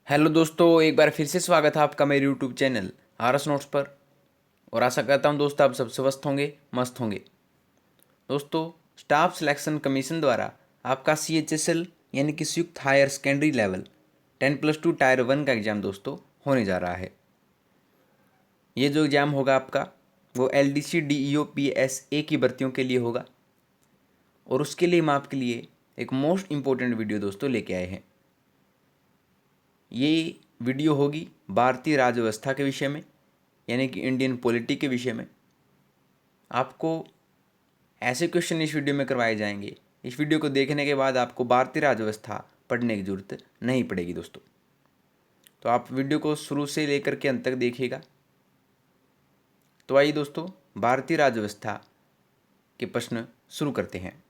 Hello दोस्तों, एक बार फिर से स्वागत है आपका मेरे यूट्यूब चैनल आरएस नोट्स पर। और आशा करता हूं दोस्तों आप सब स्वस्थ होंगे, मस्त होंगे। दोस्तों, स्टाफ सिलेक्शन कमीशन द्वारा आपका CHSL यानी कि संयुक्त हायर सेकेंडरी लेवल 10+2 टायर 1 का एग्ज़ाम दोस्तों होने जा रहा है। ये जो एग्ज़ाम होगा आपका वो LDC DEO PSA की भर्तियों के लिए होगा। और उसके लिए हम आपके लिए एक मोस्ट इम्पोर्टेंट वीडियो दोस्तों लेके आए हैं। ये वीडियो होगी भारतीय राज्य व्यवस्था के विषय में, यानी कि इंडियन पॉलिटी के विषय में। आपको ऐसे क्वेश्चन इस वीडियो में करवाए जाएंगे, इस वीडियो को देखने के बाद आपको भारतीय राज्य व्यवस्था पढ़ने की जरूरत नहीं पड़ेगी दोस्तों। तो आप वीडियो को शुरू से लेकर के अंत तक देखिएगा। तो आइए दोस्तों, भारतीय राज्य व्यवस्था के प्रश्न शुरू करते हैं।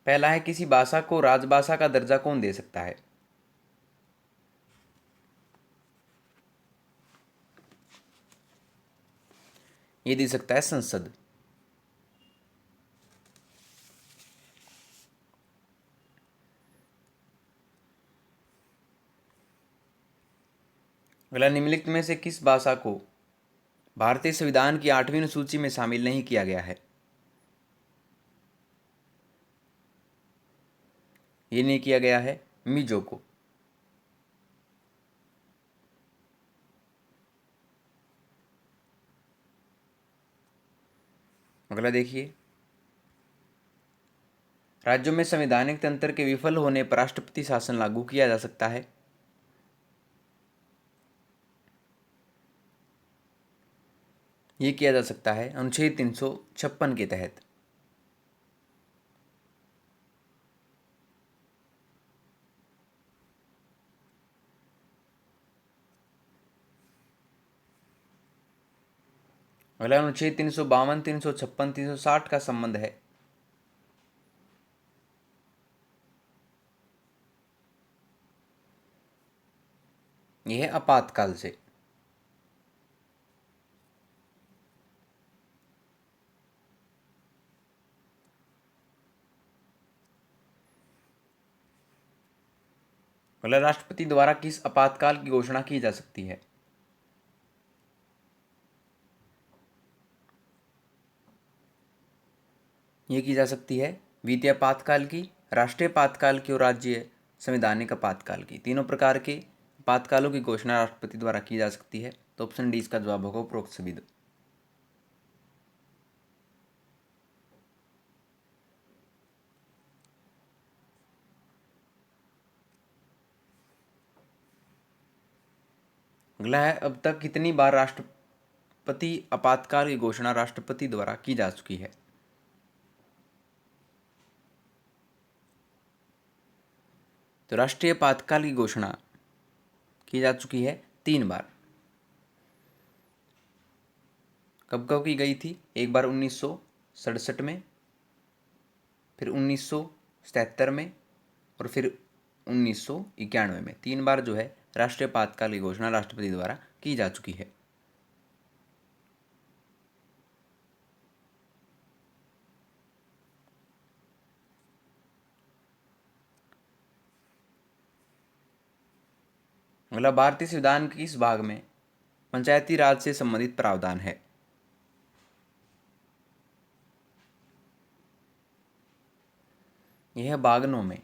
पहला है, किसी भाषा को राजभाषा का दर्जा कौन दे सकता है? ये दे सकता है संसद। अगला, निम्नलिखित में से किस भाषा को भारतीय संविधान की 8वीं अनुसूची में शामिल नहीं किया गया है? ये नहीं किया गया है मिजो को। अगला देखिए, राज्यों में संवैधानिक तंत्र के विफल होने पर राष्ट्रपति शासन लागू किया जा सकता है। ये किया जा सकता है अनुच्छेद 356 के तहत। अगला, अनुच्छेद 352, 356, 360 का संबंध है। यह है आपातकाल से। अगला, राष्ट्रपति द्वारा किस आपातकाल की घोषणा की जा सकती है? ये की जा सकती है वित्तीय आपातकाल की, राष्ट्रीय आपातकाल की और राज्य संवैधानिक आपातकाल की। तीनों प्रकार के आपातकालों की घोषणा राष्ट्रपति द्वारा की जा सकती है। तो ऑप्शन डी इसका जवाब होगा, उपरोक्त सभी। अगला है, अब तक कितनी बार राष्ट्रपति आपातकाल की घोषणा राष्ट्रपति द्वारा की जा चुकी है? तो राष्ट्रीय आपातकाल की घोषणा की जा चुकी है 3 बार। कब कब की गई थी? एक बार 1967 में, फिर 1977 में, और फिर 1991 में। 3 बार जो है राष्ट्रीय आपातकाल की घोषणा राष्ट्रपति द्वारा की जा चुकी है। अगला, भारतीय संविधान के किस भाग में पंचायती राज से संबंधित प्रावधान है? यह है भाग 9 में।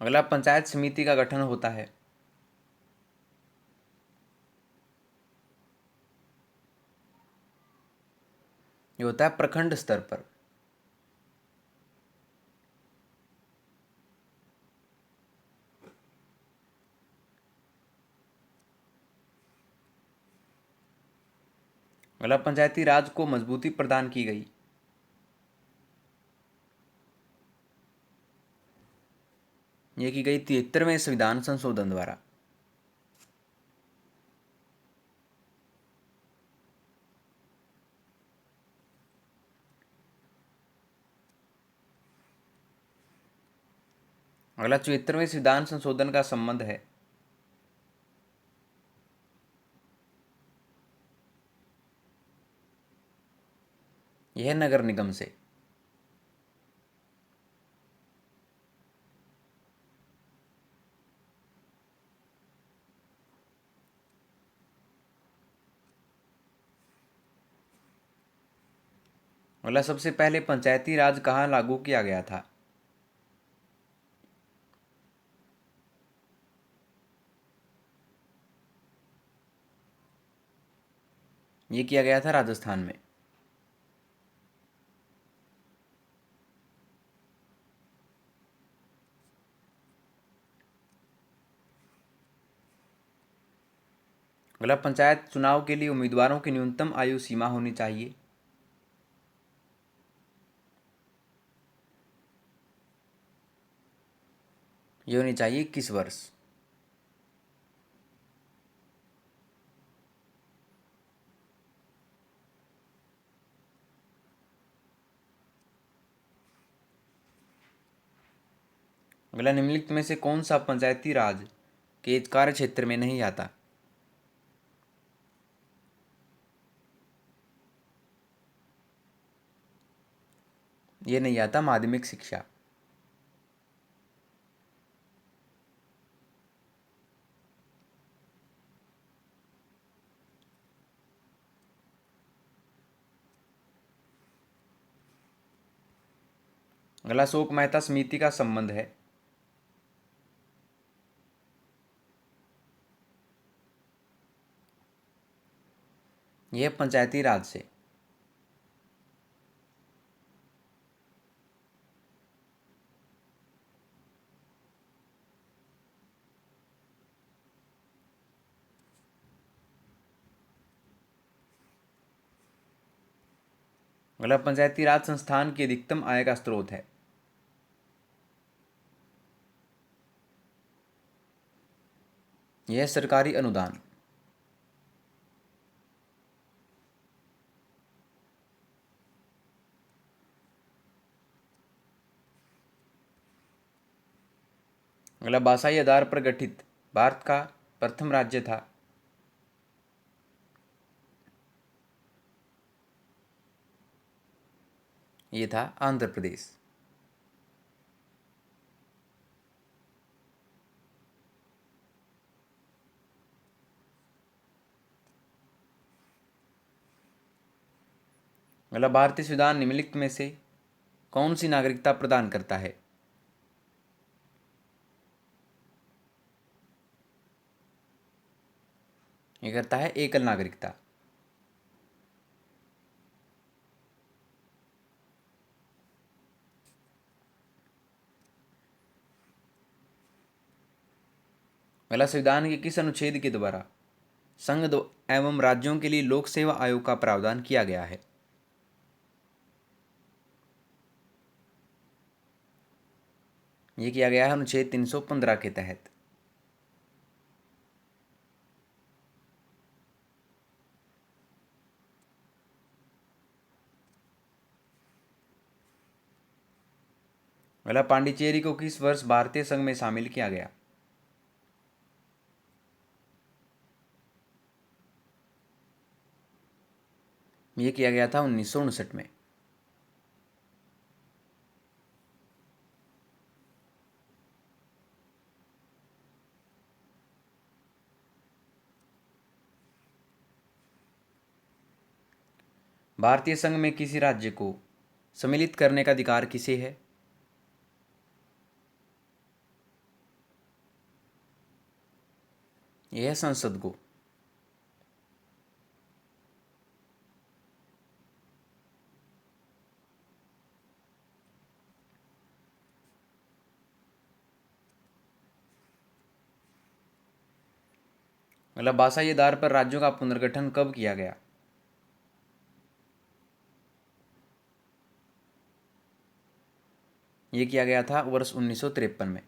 अगला, पंचायत समिति का गठन होता है। ये होता है प्रखंड स्तर पर। अगला, पंचायती राज को मजबूती प्रदान की गई। यह की गई 73वें संविधान संशोधन द्वारा। अगला, 74वें संविधान संशोधन का संबंध है। यह नगर निगम से। अगला, सबसे पहले पंचायती राज कहाँ लागू किया गया था? ये किया गया था राजस्थान में। अगला, पंचायत चुनाव के लिए उम्मीदवारों की न्यूनतम आयु सीमा होनी चाहिए। ये होनी चाहिए 21 वर्ष। अगला, निम्नलिखित में से कौन सा पंचायती राज के कार्य क्षेत्र में नहीं आता? ये नहीं आता माध्यमिक शिक्षा। अगला, शोक मेहता समिति का संबंध है। यह पंचायती राज से। अगला, पंचायती राज संस्थान की अधिकतम आय का स्रोत है। यह सरकारी अनुदान। अगला, भाषाई आधार पर गठित भारत का प्रथम राज्य था। ये था आंध्र प्रदेश। अगला, भारतीय संविधान निम्नलिखित में से कौन सी नागरिकता प्रदान करता है? ये करता है एकल नागरिकता। अगला, संविधान के किस अनुच्छेद के द्वारा एवं राज्यों के लिए लोक सेवा आयोग का प्रावधान किया गया है? ये किया गया है अनुच्छेद 315 के तहत। अगला, पांडिचेरी को किस वर्ष भारतीय संघ में शामिल किया गया? ये किया गया था 1959 में। भारतीय संघ में किसी राज्य को सम्मिलित करने का अधिकार किसे है? यह है संसद को। मतलब भाषाई आधार पर राज्यों का पुनर्गठन कब किया गया? ये किया गया था वर्ष 1953 में।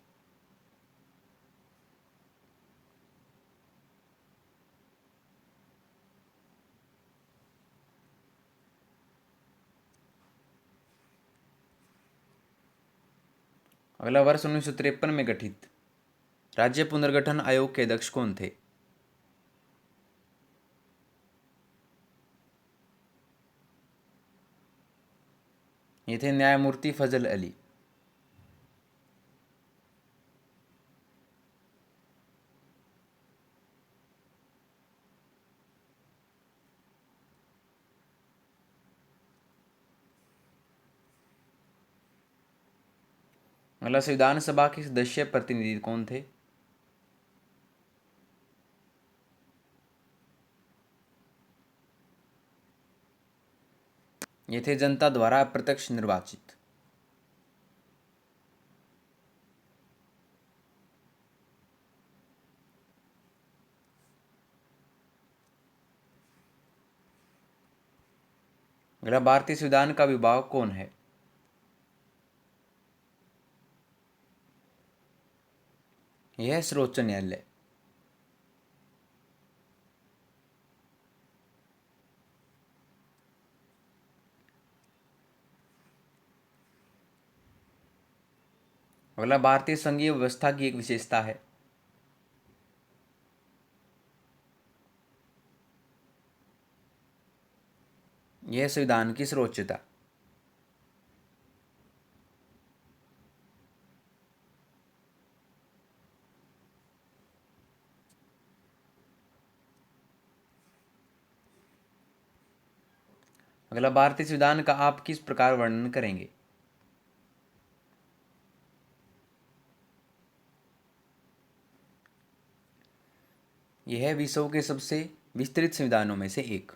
अगला, वर्ष 1953 में गठित राज्य पुनर्गठन आयोग के अध्यक्ष कौन थे? ये थे न्यायमूर्ति फजल अली। अगला, संविधान सभा के सदस्य प्रतिनिधि कौन थे? ये थे जनता द्वारा अप्रत्यक्ष निर्वाचित। अगला, भारतीय संविधान का विभाग कौन है? यह है सर्वोच्च न्यायालय। अगला, भारतीय संघीय व्यवस्था की एक विशेषता है। यह संविधान की सर्वोच्चता। अगला, भारतीय संविधान का आप किस प्रकार वर्णन करेंगे? यह है विश्व के सबसे विस्तृत संविधानों में से एक।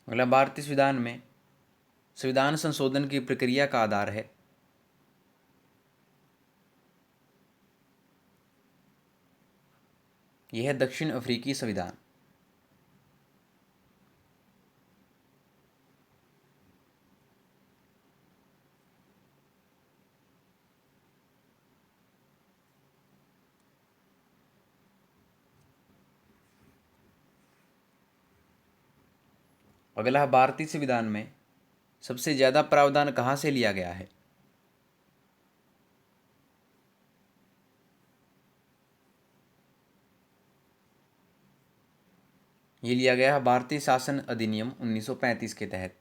अगला, भारतीय संविधान में संविधान संशोधन की प्रक्रिया का आधार है। यह है दक्षिण अफ्रीकी संविधान। अगला, भारतीय संविधान में सबसे ज्यादा प्रावधान कहाँ से लिया गया है? ये लिया गया है भारतीय शासन अधिनियम 1935 के तहत।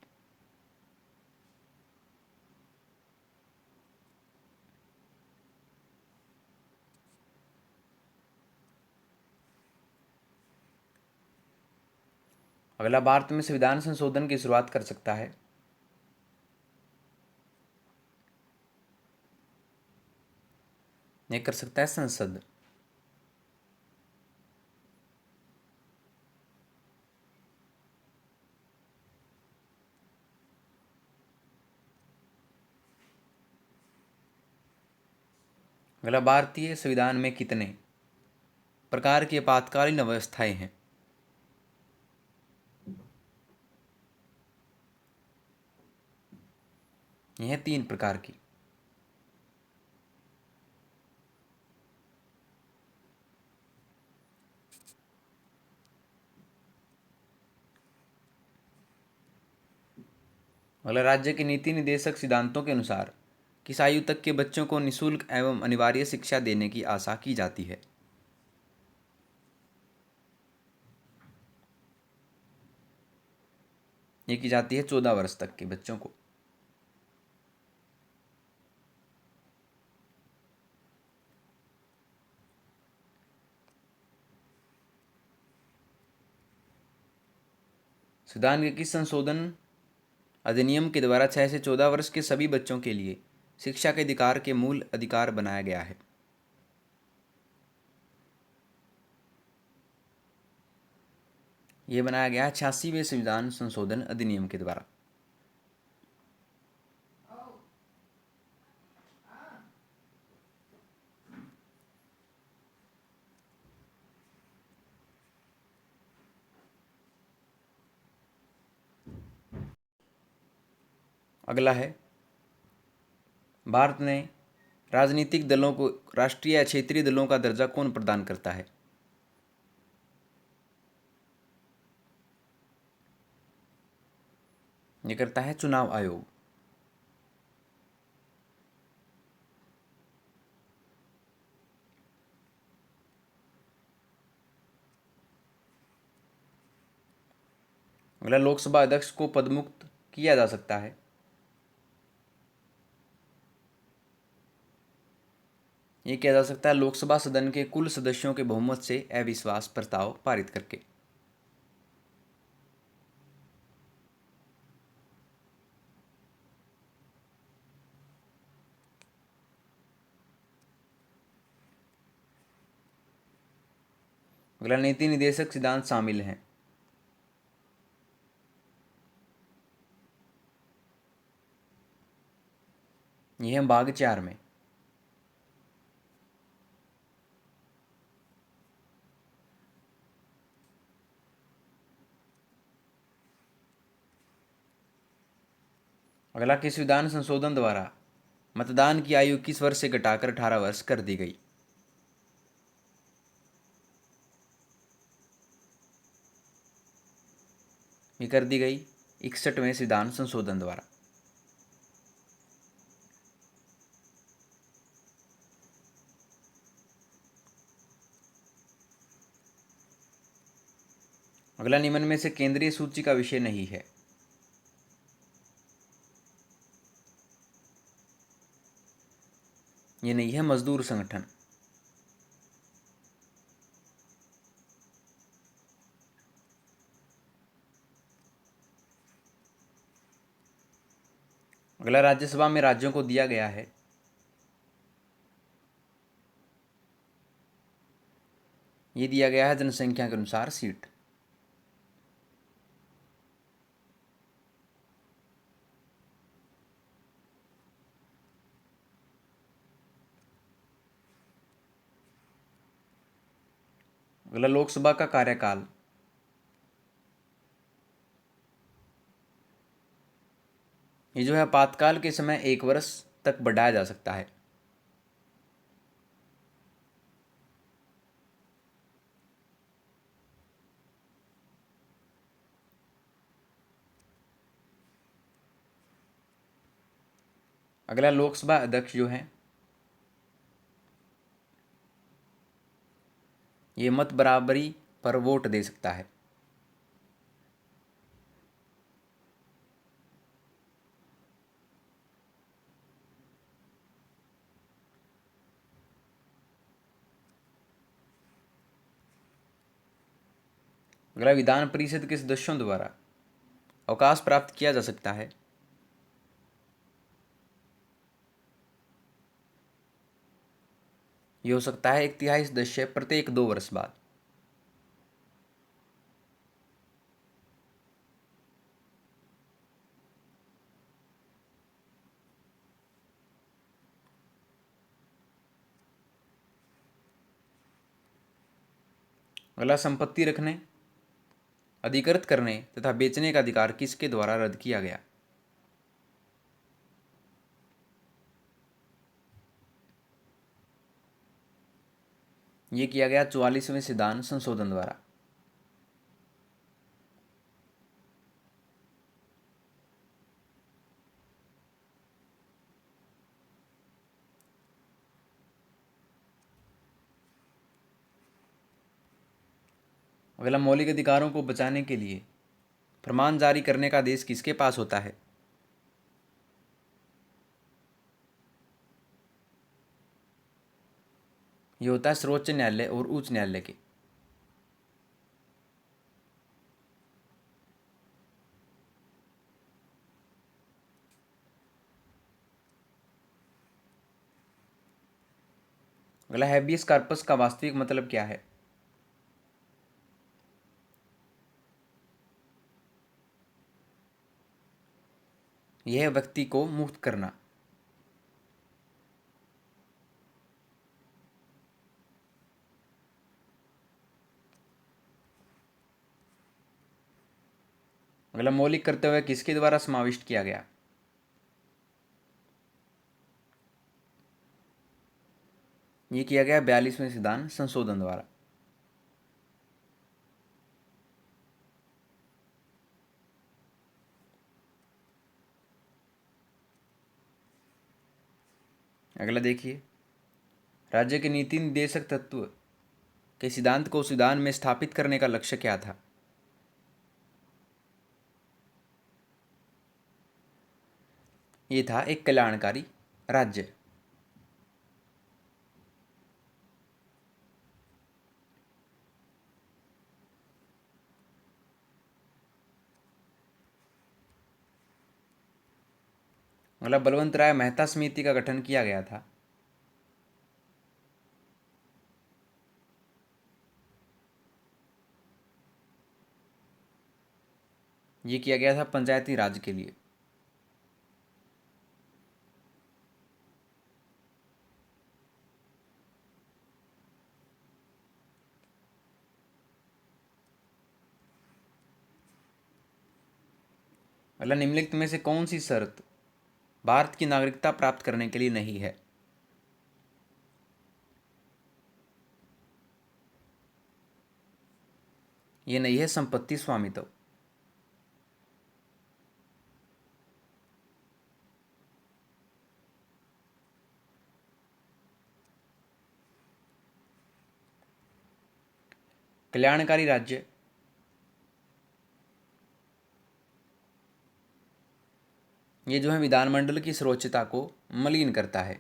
अगला, भारत में संविधान संशोधन की शुरुआत कर सकता है? यह कर सकता है संसद। अगला, भारतीय संविधान में कितने प्रकार की आपातकालीन अवस्थाएं हैं? यह 3 प्रकार की। अगला, राज्य के नीति निदेशक सिद्धांतों के अनुसार किस आयु तक के बच्चों को निःशुल्क एवं अनिवार्य शिक्षा देने की आशा की जाती है? ये की जाती है 14 वर्ष तक के बच्चों को। संविधान के किस संशोधन अधिनियम के द्वारा 6 से 14 वर्ष के सभी बच्चों के लिए शिक्षा के अधिकार के मूल अधिकार बनाया गया है? यह बनाया गया है 86वें संविधान संशोधन अधिनियम के द्वारा। अगला है, भारत ने राजनीतिक दलों को राष्ट्रीय या क्षेत्रीय दलों का दर्जा कौन प्रदान करता है? यह करता है चुनाव आयोग। अगला, लोकसभा अध्यक्ष को पदमुक्त किया जा सकता है। ये किया जा सकता है लोकसभा सदन के कुल सदस्यों के बहुमत से अविश्वास प्रस्ताव पारित करके। अगला, नीति निर्देशक सिद्धांत शामिल हैं। यह है भाग 4 में। अगला, किस विधान संशोधन द्वारा मतदान की आयु 21 वर्ष से घटाकर 18 वर्ष कर दी गई? ये कर दी गई 61वें संविधान संशोधन द्वारा। अगला, निम्न में से केंद्रीय सूची का विषय नहीं है। ये नहीं है मजदूर संगठन। अगला, राज्यसभा में राज्यों को दिया गया है। ये दिया गया है जनसंख्या के अनुसार सीट। अगला, लोकसभा का कार्यकाल। ये जो है आपातकाल के समय 1 वर्ष तक बढ़ाया जा सकता है। अगला, लोकसभा अध्यक्ष जो है ये मत बराबरी पर वोट दे सकता है। अगला, विधान परिषद के सदस्यों द्वारा अवकाश प्राप्त किया जा सकता है। ये हो सकता है 1/3 सदस्य प्रत्येक 2 वर्ष बाद। अगला, संपत्ति रखने, अधिकृत करने तथा बेचने का अधिकार किसके द्वारा रद्द किया गया? ये किया गया 44वें संविधान संशोधन द्वारा। अगला, मौलिक अधिकारों को बचाने के लिए फरमान जारी करने का आदेश किसके पास होता है? ये होता है सर्वोच्च न्यायालय और उच्च न्यायालय के। अगला, हैबियस कॉर्पस का वास्तविक मतलब क्या है? यह है व्यक्ति को मुक्त करना। अगला, मौलिक कर्तव्य किसके द्वारा समाविष्ट किया गया? ये किया गया 42वें संविधान संशोधन द्वारा। अगला देखिए, राज्य के नीति निर्देशक तत्व के सिद्धांत को संविधान में स्थापित करने का लक्ष्य क्या था? ये था एक कल्याणकारी राज्य। मतलब बलवंत राय मेहता समिति का गठन किया गया था। ये किया गया था पंचायती राज के लिए। मतलब निम्नलिखित में से कौन सी शर्त भारत की नागरिकता प्राप्त करने के लिए नहीं है? ये नहीं है संपत्ति स्वामित्व। कल्याणकारी राज्य ये जो है विधानमंडल की सर्वोच्चता को मलिन करता है।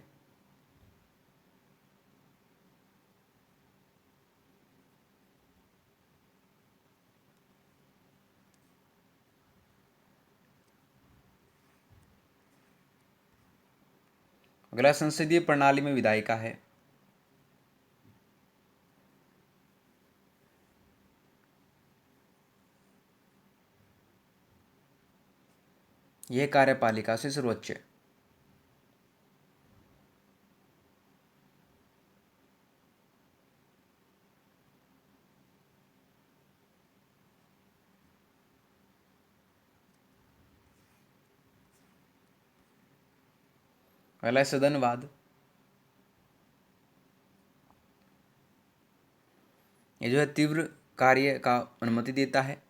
अगला संसदीय प्रणाली में विधायिका है। यह कार्यपालिका से सर्वोच्च है। अगला है सदनवाद। ये जो है तीव्र कार्य का अनुमति देता है,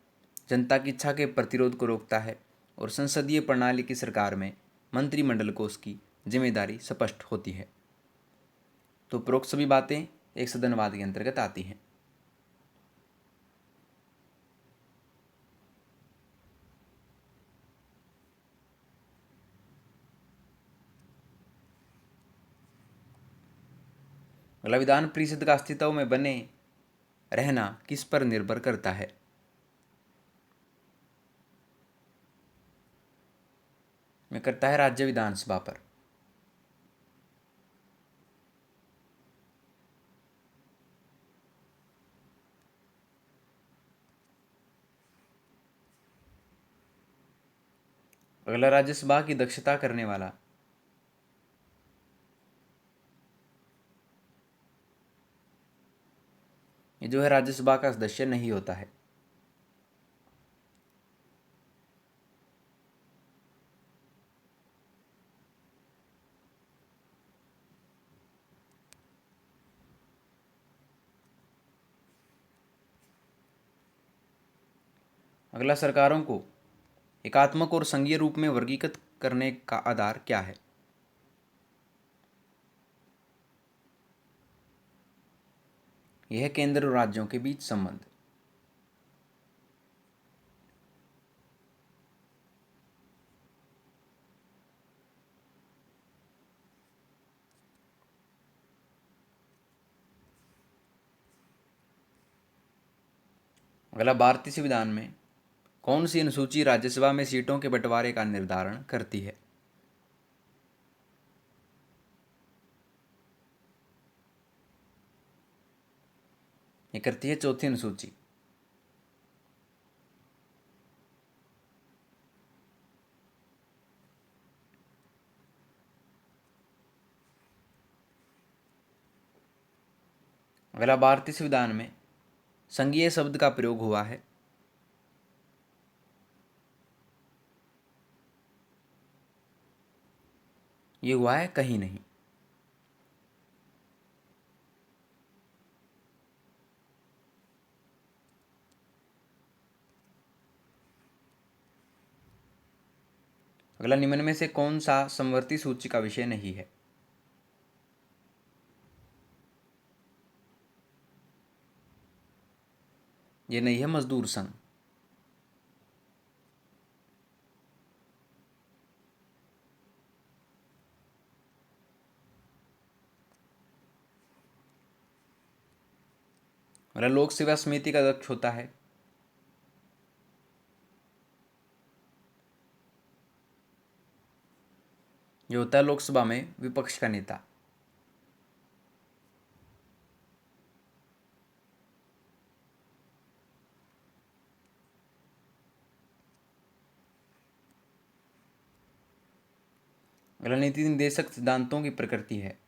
जनता की इच्छा के प्रतिरोध को रोकता है और संसदीय प्रणाली की सरकार में मंत्रिमंडल को उसकी जिम्मेदारी स्पष्ट होती है। तो उपरोक्त सभी बातें एक सदनवाद के अंतर्गत आती हैं। अगला विधान परिषद का अस्तित्व में बने रहना किस पर निर्भर करता है? में करता है राज्य विधानसभा पर। अगला राज्यसभा की दक्षता करने वाला। ये जो है राज्यसभा का सदस्य नहीं होता है। अगला सरकारों को एकात्मक और संघीय रूप में वर्गीकृत करने का आधार क्या है? यह केंद्र और राज्यों के बीच संबंध। अगला भारतीय संविधान में कौन सी अनुसूची राज्यसभा में सीटों के बंटवारे का निर्धारण करती है? ये करती है चौथी अनुसूची। अगला भारतीय संविधान में संघीय शब्द का प्रयोग हुआ है। ये हुआ है कहीं नहीं। अगला निम्न में से कौन सा समवर्ती सूची का विषय नहीं है? ये नहीं है मजदूर संघ। अगला 22वां अगला लोक सेवा समिति का अध्यक्ष होता है। जो होता है लोकसभा में विपक्ष का नेता। अगला नीति निर्देशक सिद्धांतों की प्रकृति है।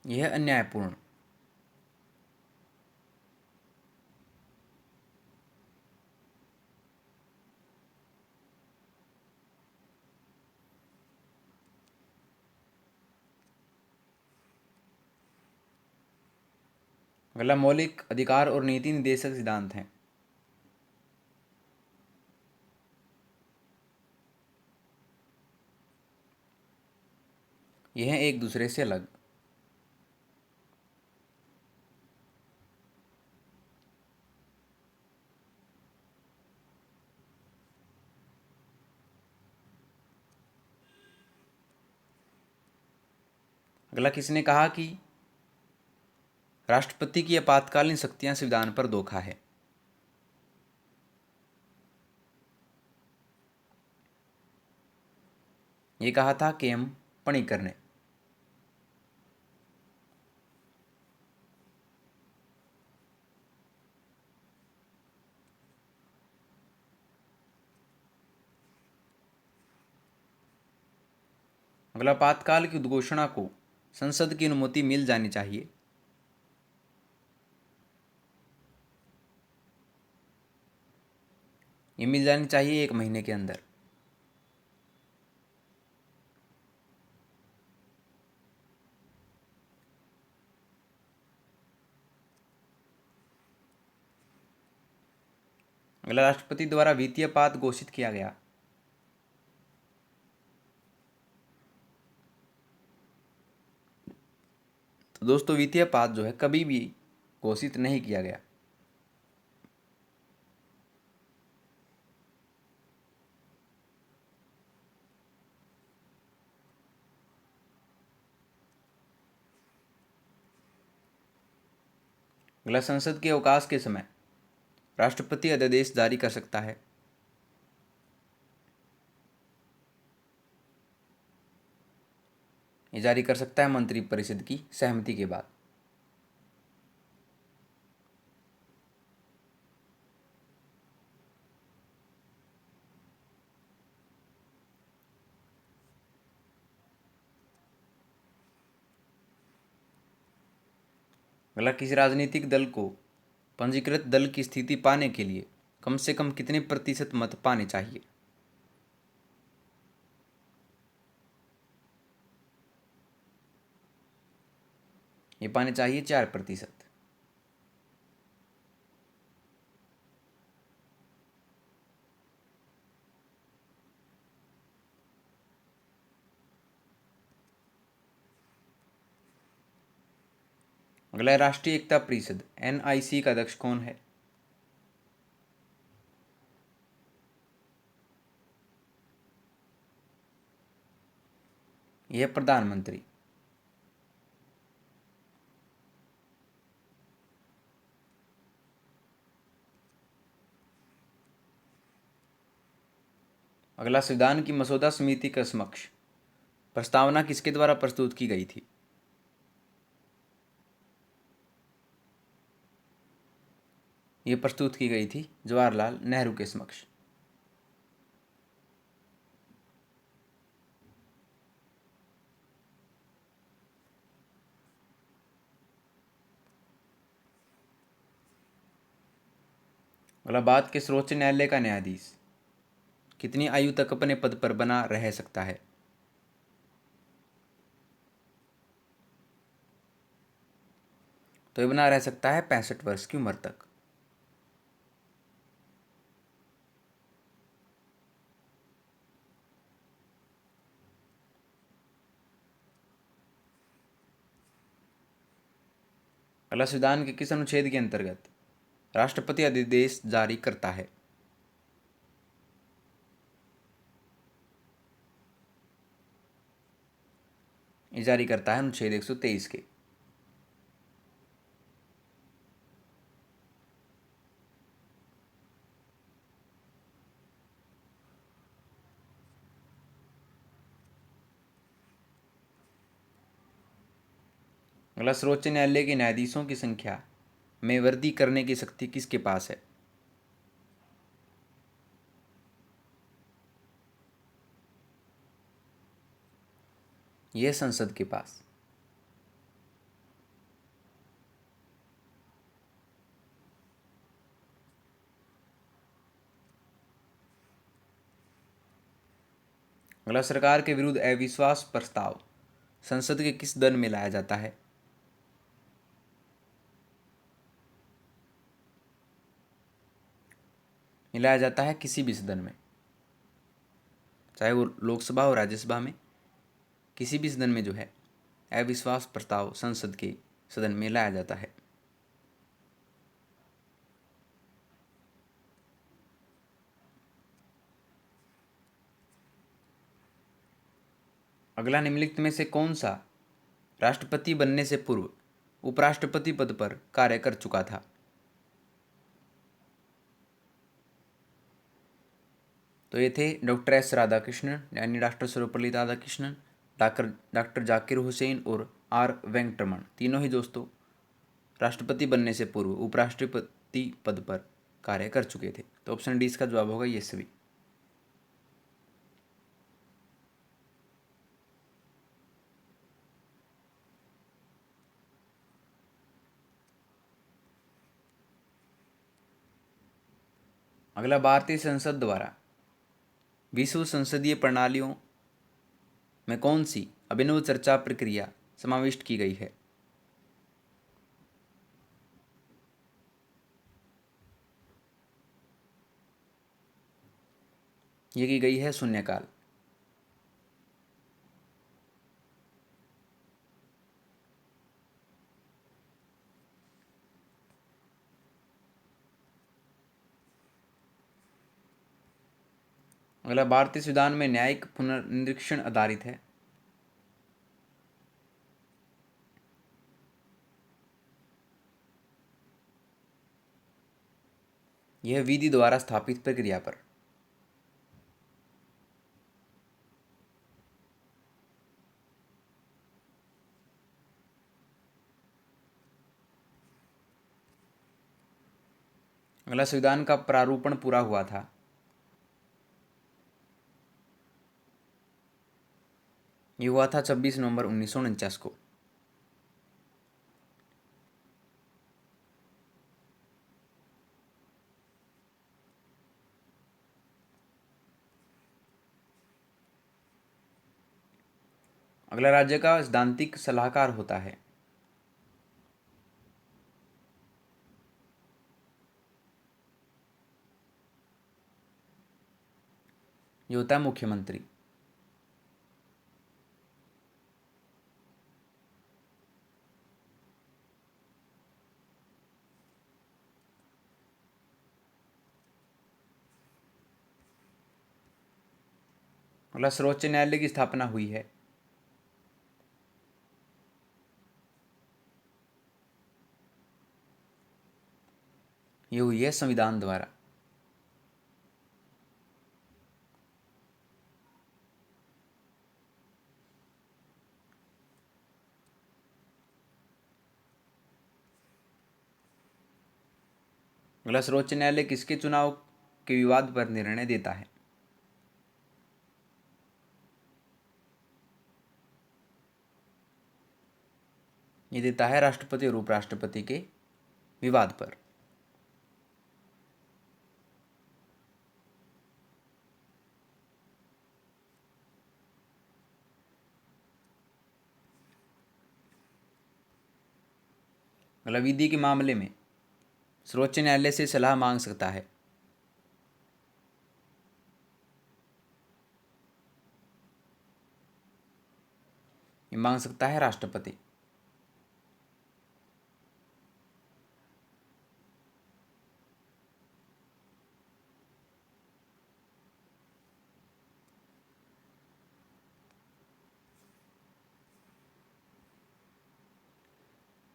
यह अन्यायपूर्ण। अगला मौलिक अधिकार और नीति निर्देशक सिद्धांत हैं। यह एक दूसरे से अलग। अगला किसने कहा कि राष्ट्रपति की आपातकालीन शक्तियां संविधान पर धोखा है? ये कहा था के.एम. पणिकर ने। अगला आपातकाल की उद्घोषणा को संसद की अनुमति मिल जानी चाहिए। ये मिल जानी चाहिए 1 महीने के अंदर। अगला राष्ट्रपति द्वारा वित्तीय आपात घोषित किया गया। तो दोस्तों वित्तीय आपात जो है कभी भी घोषित नहीं किया गया। अगला संसद के अवकाश के समय राष्ट्रपति अध्यादेश जारी कर सकता है। ये जारी कर सकता है मंत्रिपरिषद की सहमति के बाद। अगला किसी राजनीतिक दल को पंजीकृत दल की स्थिति पाने के लिए कम से कम कितने प्रतिशत मत पाने चाहिए? ये पाने चाहिए 4%। अगला राष्ट्रीय एकता परिषद NIC का अध्यक्ष कौन है? यह प्रधानमंत्री। अगला संविधान की मसौदा समिति के समक्ष प्रस्तावना किसके द्वारा प्रस्तुत की गई थी? ये प्रस्तुत की गई थी जवाहरलाल नेहरू के समक्ष। अगला भारत के सर्वोच्च न्यायालय का न्यायाधीश कितनी आयु तक अपने पद पर बना रह सकता है? तो ये बना रह सकता है 65 वर्ष की उम्र तक। अगला संविधान के किस अनुच्छेद के अंतर्गत राष्ट्रपति अध्यादेश जारी करता है? ये जारी करता है अनुच्छेद 123 के। अगला, सर्वोच्च न्यायालय के न्यायाधीशों की संख्या में वृद्धि करने की शक्ति किसके पास है? यह संसद के पास। अगला, सरकार के विरुद्ध अविश्वास प्रस्ताव संसद के किस दल में लाया जाता है? मिलाया जाता है किसी भी सदन में, चाहे वो लोकसभा हो राज्यसभा में, किसी भी सदन में जो है अविश्वास प्रस्ताव संसद के सदन में लाया जाता है। अगला, निम्नलिखित में से कौन सा राष्ट्रपति बनने से पूर्व उपराष्ट्रपति पद पर कार्य कर चुका था? तो ये थे डॉक्टर एस राधाकृष्णन यानी डॉक्टर सर्वपल्ली राधाकृष्णन, डॉक्टर जाकिर हुसैन और आर वेंकटरमण। तीनों ही दोस्तों राष्ट्रपति बनने से पूर्व उपराष्ट्रपति पद पर कार्य कर चुके थे। तो ऑप्शन डी इसका जवाब होगा ये सभी। अगला, भारतीय संसद द्वारा विश्व संसदीय प्रणालियों में कौन सी अभिनव चर्चा प्रक्रिया समाविष्ट की गई है? ये की गई है शून्यकाल। अगला, भारतीय संविधान में न्यायिक पुनर्निरीक्षण आधारित है। यह विधि द्वारा स्थापित प्रक्रिया पर। अगला, संविधान का प्रारूपण पूरा हुआ था। ये हुआ था 26 नवंबर 1949 को। अगला, राज्य का सैद्धांतिक सलाहकार होता है। ये होता है मुख्यमंत्री। अगला, सर्वोच्च न्यायालय की स्थापना हुई है। ये हुई है संविधान द्वारा। अगला, सर्वोच्च न्यायालय किसके चुनाव के विवाद पर निर्णय देता है? ये देता है राष्ट्रपति और उपराष्ट्रपति के विवाद पर। अगला, विधि के मामले में सर्वोच्च न्यायालय से सलाह मांग सकता है। ये मांग सकता है राष्ट्रपति।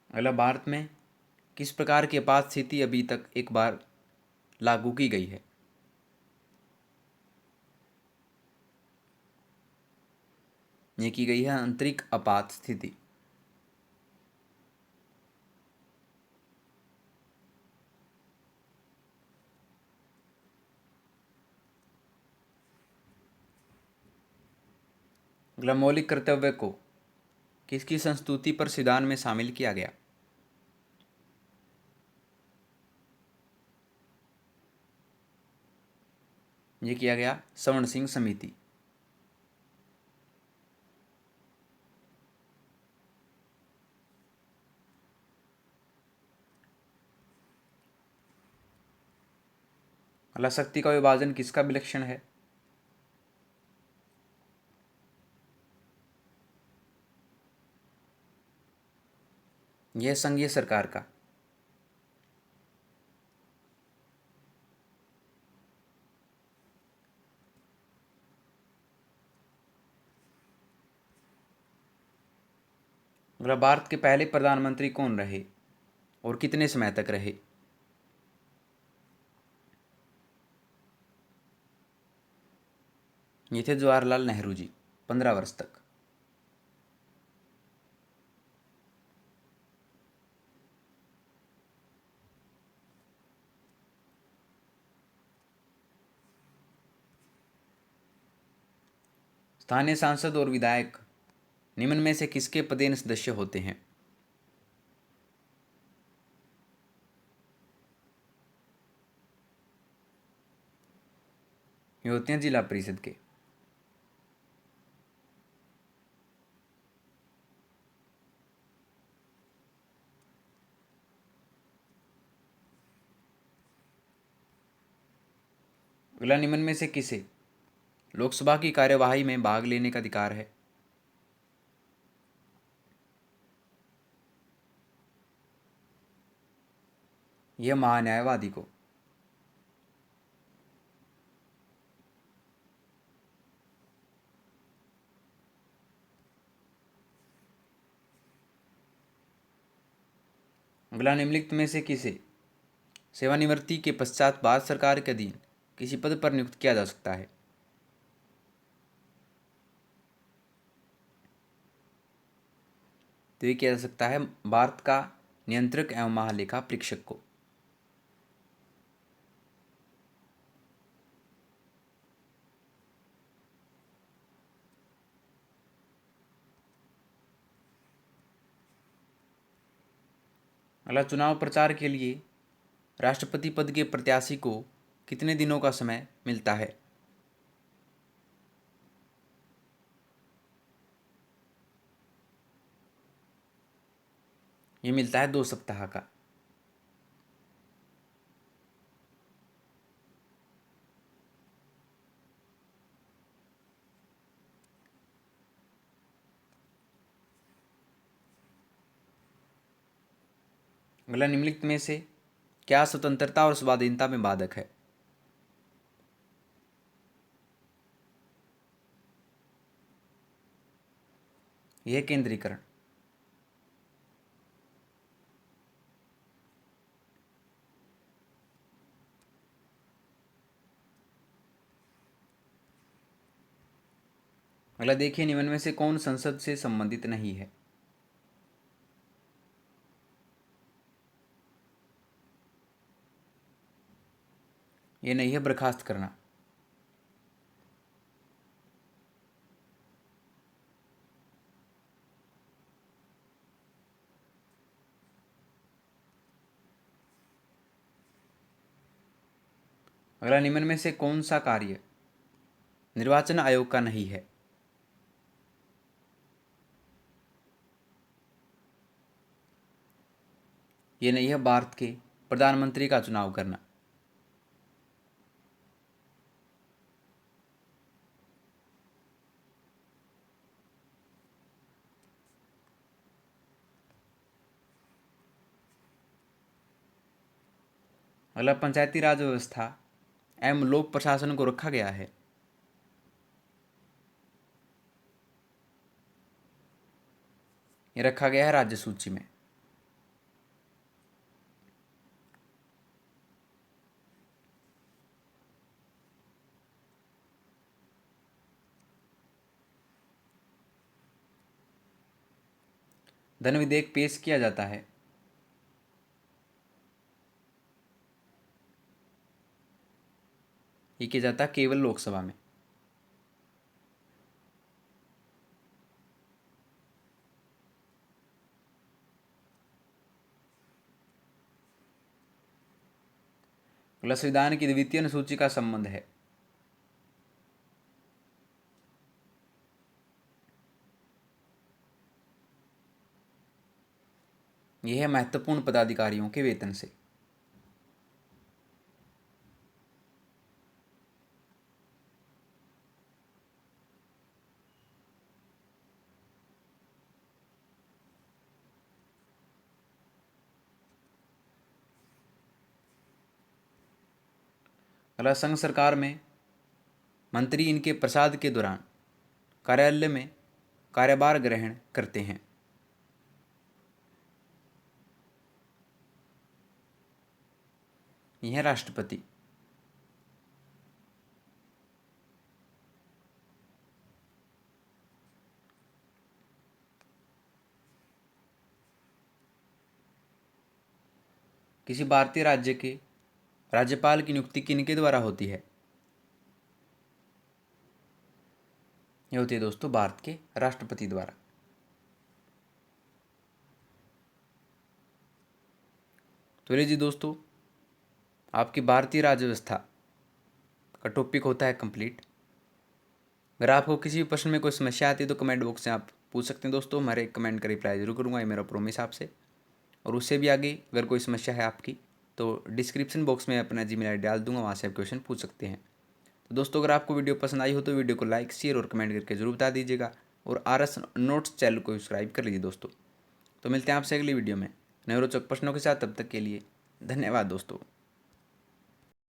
अगला, भारत में किस प्रकार की आपात स्थिति अभी तक एक बार लागू की गई है? ये की गई है आंतरिक आपात स्थिति। अगला, मौलिक कर्तव्य को किसकी संस्तुति पर संविधान में शामिल किया गया? ये किया गया सवर्ण सिंह समिति। अगला, शक्ति का विभाजन किसका विलक्षण है? यह संघीय सरकार का। अगला, भारत के पहले प्रधानमंत्री कौन रहे और कितने समय तक रहे? ये थे जवाहरलाल नेहरू जी, 15 वर्ष तक। स्थानीय सांसद और विधायक निम्न में से किसके पदेन सदस्य होते हैं? ये होते हैं जिला परिषद के। अगला, निम्न में से किसे लोकसभा की कार्यवाही में भाग लेने का अधिकार है? यह महान्यायवादी को। अगला, निम्नलिखित में से किसे सेवानिवृत्ति के पश्चात भारत सरकार के अधीन किसी पद पर नियुक्त किया जा सकता है? तो ये किया जा सकता है भारत का नियंत्रक एवं महालेखा परीक्षक को। अगला, चुनाव प्रचार के लिए राष्ट्रपति पद के प्रत्याशी को कितने दिनों का समय मिलता है? ये मिलता है 2 सप्ताह का। अगला, निम्नलिखित में से क्या स्वतंत्रता और स्वाधीनता में बाधक है? यह केंद्रीकरण। अगला, देखिए निम्न में से कौन संसद से संबंधित नहीं है? ये नहीं है बर्खास्त करना। अगला, निम्न में से कौन सा कार्य निर्वाचन आयोग का नहीं है? ये नहीं है भारत के प्रधानमंत्री का चुनाव करना। अगला, पंचायती राज व्यवस्था एवं लोक प्रशासन को रखा गया है। ये रखा गया है राज्य सूची में। धन विधेयक पेश किया जाता है? ये किया जाता है केवल लोकसभा में। अगला, संविधान की द्वितीय अनुसूची का संबंध है? यह है महत्वपूर्ण पदाधिकारियों के वेतन से। अगला, संघ सरकार में मंत्री इनके प्रसाद के दौरान कार्यालय में कार्यभार ग्रहण करते हैं? यह है राष्ट्रपति। किसी भारतीय राज्य के राज्यपाल की नियुक्ति किनके द्वारा होती है? यह होती है दोस्तों भारत के राष्ट्रपति द्वारा। तो चलिए जी दोस्तों, आपकी भारतीय राज्य व्यवस्था का टॉपिक होता है कंप्लीट। अगर आपको किसी भी प्रश्न में कोई समस्या आती है तो कमेंट बॉक्स में आप पूछ सकते हैं दोस्तों। हमारे कमेंट का रिप्लाई जरूर करूँगा, ये मेरा प्रोमिस आपसे। और उससे भी आगे अगर कोई समस्या है आपकी तो डिस्क्रिप्शन बॉक्स में अपना जीमेल आईडी डाल दूंगा, वहाँ से आप क्वेश्चन पूछ सकते हैं। तो दोस्तों, अगर आपको वीडियो पसंद आई हो तो वीडियो को लाइक, शेयर और कमेंट करके जरूर बता दीजिएगा। और RS नोट्स चैनल को सब्सक्राइब कर लीजिए दोस्तों। तो मिलते हैं आपसे अगली वीडियो में नए रोचक प्रश्नों के साथ। तब तक के लिए धन्यवाद दोस्तों।